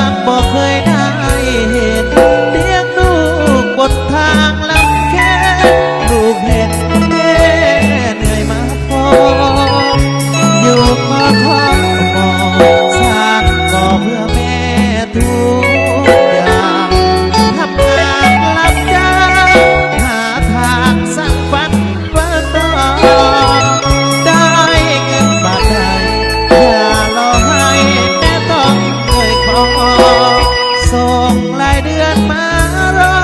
ากบอกเคยได้เห็นเลี้ยงลูกบนทางลำแค่ลูกเห็นแม่เหนื่อยมาพออยู่มาขอมอสร้างก่อเพื่อแม่ทุกอย่างทำงานรับจ้างหาทางสร้างฝันเพื่อต่อได้เงินบาทใดอย่ารอให้แม่ต้องเคยขอส่งรายเดือนมารอ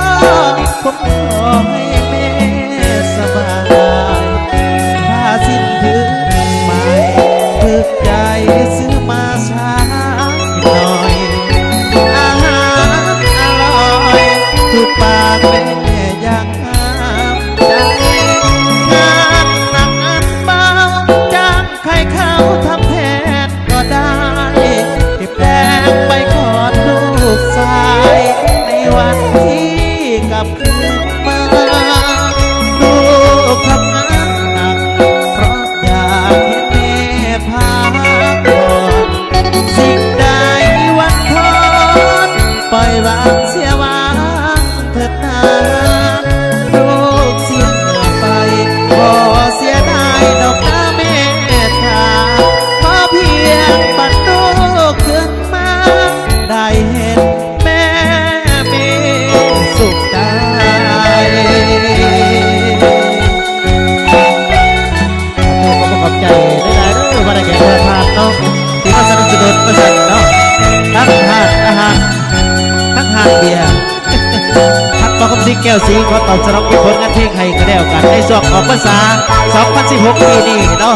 ผมขอให้แม่สบายถ้าสิ้นเดือนใหม่ฝึกใจซื้อมาใช้หน่อยอาหารอร่อยถูกปากแม่อย่างงามใจงานหนักอันเบาจ้างใครเขาทำแทนก็ได้เก็บแดงไปกอดลูกชายในวันที่กลับคืนมาลูกทำงานหนักเพราะอยากเห็นแม่พักผ่อนสิ่งใดวันทนปล่อยวางเสียวางเถิดนาลูกเสียเหงื่อไปขอเสียดายดอกน้ำเมตตาขอเพียงปัดลูกขึ้นมาได้เห็นแม่มีสุขใจขอบใจได้เด้อว่าได้แก่ทานเนาะที่มาสนับสนุนมาสั่งเนาะทั้งทานอาหารทั้งทานเบียร์ทักมาคำสิงแก้วสีขอตอบสนองผลงานเพลงให้กระเดี่ยวกันในช่วงของภาษา 2016 ปีนี้เนาะ